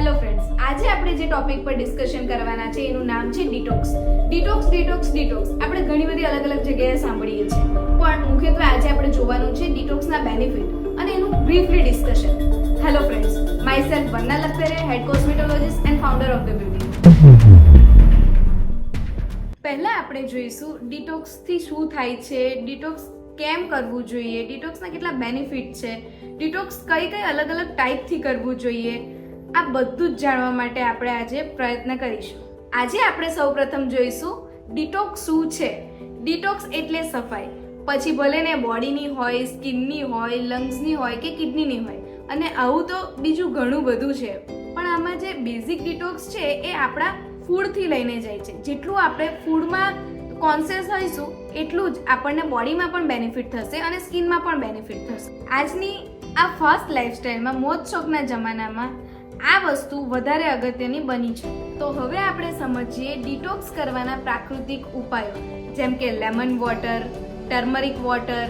Hello friends, આજે આપણે જે ટોપિક પર ડિસ્કશન કરવાના છે એનું નામ છે ડિટોક્સ. ડિટોક્સ આપણે ઘણી બધી અલગ અલગ જગ્યાએ સાંભળીએ છીએ, પણ મુખ્યત્વે આજે આપણે જોવાનું છે ડિટોક્સના બેનિફિટ અને એનું briefly discussion. Hello friends, myself Vandana Lakhatre, head cosmetologist and founder of the beauty. પહેલા આપણે જોઈશું ડિટોક્સથી શું થાય છે, ડિટોક્સ કેમ કરવું જોઈએ, ડિટોક્સના કેટલા બેનિફિટ છે, ડિટોક્સ કઈ અલગ અલગ ટાઈપથી કરવું જોઈએ. આ બધું જ જાણવા માટે આપણે આજે પ્રયત્ન કરીશું. આજે આપણે સૌપ્રથમ જોઈશું ડિટોક્સ શું છે. ડિટોક્સ એટલે સફાઈ, પછી ભલે ને બોડીની હોય, સ્કિનની હોય, લંગ્સની હોય કે કિડનીની હોય, અને આવું તો બીજું ઘણું બધું છે. પણ આમાં જે બેઝિક ડિટોક્સ છે એ આપણા ફૂડથી લઈને જાય છે. જેટલું આપણે ફૂડમાં કોન્શિયસ હોઈશું એટલું જ આપણને બોડીમાં પણ બેનિફિટ થશે અને સ્કિનમાં પણ બેનિફિટ થશે. આજની આ ફાસ્ટ લાઈફસ્ટાઈલમાં મોજ શોખના જમાનામાં આ વસ્તુ વધારે અગત્યની બની છે. તો હવે આપણે સમજીએ ડિટોક્સ કરવાના પ્રાકૃતિક ઉપાયો, જેમ કે lemon water, turmeric water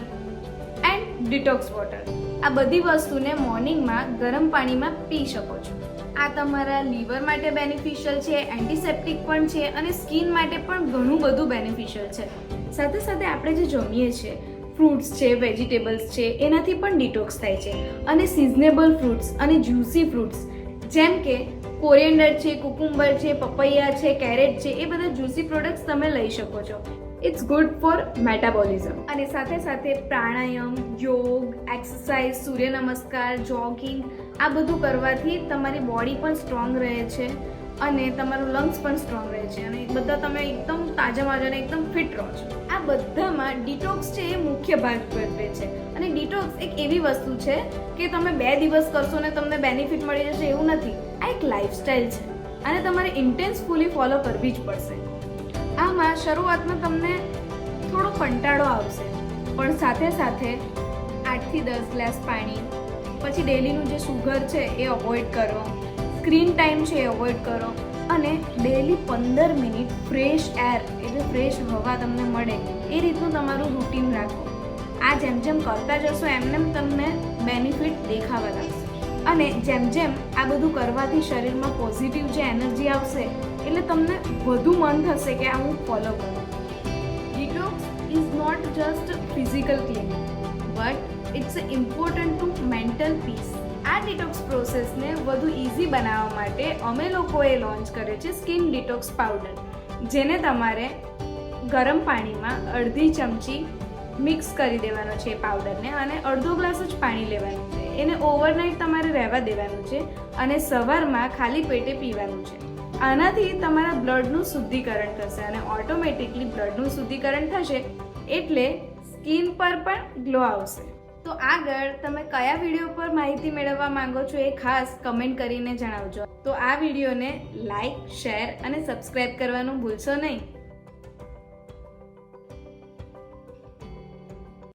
and detox water. આ બધી વસ્તુને મોર્નિંગમાં ગરમ પાણીમાં પી શકો છો. આ તમારા લીવર માટે બેનિફિશિયલ છે, એન્ટિસેપ્ટિક પણ છે અને સ્કિન માટે પણ ઘણું બધું બેનિફિશિયલ છે. સાથે સાથે આપણે જે જમીએ છીએ, ફ્રૂટ્સ છે, વેજીટેબલ્સ છે, એનાથી પણ ડિટોક્સ થાય છે. અને સિઝનેબલ ફ્રૂટ્સ અને જ્યુસી ફ્રૂટ્સ જેમ કે કોરિએન્ડર છે, કુકુમ્બર છે, પપૈયા છે, કેરેટ છે, એ બધા જ્યુસી પ્રોડક્ટ્સ તમે લઈ શકો છો. It's good for metabolism. અને સાથે સાથે પ્રાણાયામ, યોગ, એક્સરસાઇઝ, સૂર્ય નમસ્કાર, જોગિંગ આ બધું કરવાથી તમારી બોડી પણ સ્ટ્રોંગ રહે છે અને તમારું લંગ્સ પણ સ્ટ્રોંગ રહે છે અને બધા તમે એકદમ તાજા એકદમ ફિટ રહો છો. આ બધામાં ડિટોક્સ છે એ મુખ્ય ભાગ ભજવે છે. અને ડિટોક્સ એક એવી વસ્તુ છે કે તમે 2 દિવસ કરશો ને તમને બેનિફિટ મળી જશે એવું નથી. આ એક લાઈફસ્ટાઈલ છે અને તમારે ઇન્ટેન્સફુલી ફોલો કરવી જ પડશે. આમાં શરૂઆતમાં તમને થોડો કંટાળો આવશે, પણ સાથે સાથે 8 થી 10 ગ્લાસ પાણી, પછી ડેલીનું જે સુગર છે એ અવોઇડ કરો, સ્ક્રીન ટાઈમ છે એ અવોઇડ કરો અને ડેલી 15 મિનિટ ફ્રેશ એર એટલે ફ્રેશ હવા તમને મળે એ રીતનું તમારું રૂટીન રાખો. આ જેમ જેમ કરતા જશો એમ તમને બેનિફિટ દેખાવા લાગશે. અને જેમ આ બધું કરવાથી શરીરમાં પોઝિટિવ જે એનર્જી આવશે એટલે તમને વધુ મન થશે કે આ હું ફોલો કરું. Detox is not just physical cleaning but it's important to mental peace. આ ડિટોક્સ પ્રોસેસને વધુ ઇઝી બનાવવા માટે અમે લોકોએ લોન્ચ કર્યો છે સ્કિન ડિટોક્સ પાવડર, જેને તમારે ગરમ પાણીમાં અડધી ચમચી મિક્સ કરી દેવાનો છે એ પાવડરને અને અડધો ગ્લાસ જ પાણી લેવાનું છે. એને ઓવરનાઇટ તમારે રહેવા દેવાનું છે અને સવારમાં ખાલી પેટે પીવાનું છે. આનાથી તમારા બ્લડનું શુદ્ધિકરણ થશે અને ઓટોમેટિકલી બ્લડનું શુદ્ધિકરણ થશે એટલે સ્કિન પર પણ ગ્લો આવશે. તો આગળ તમે કયા વિડીયો પર માહિતી મેળવવા માંગો છો એ ખાસ કમેન્ટ કરીને જણાવજો. તો આ વિડીયોને લાઈક, શેર અને સબસ્ક્રાઈબ કરવાનું ભૂલશો નહીં.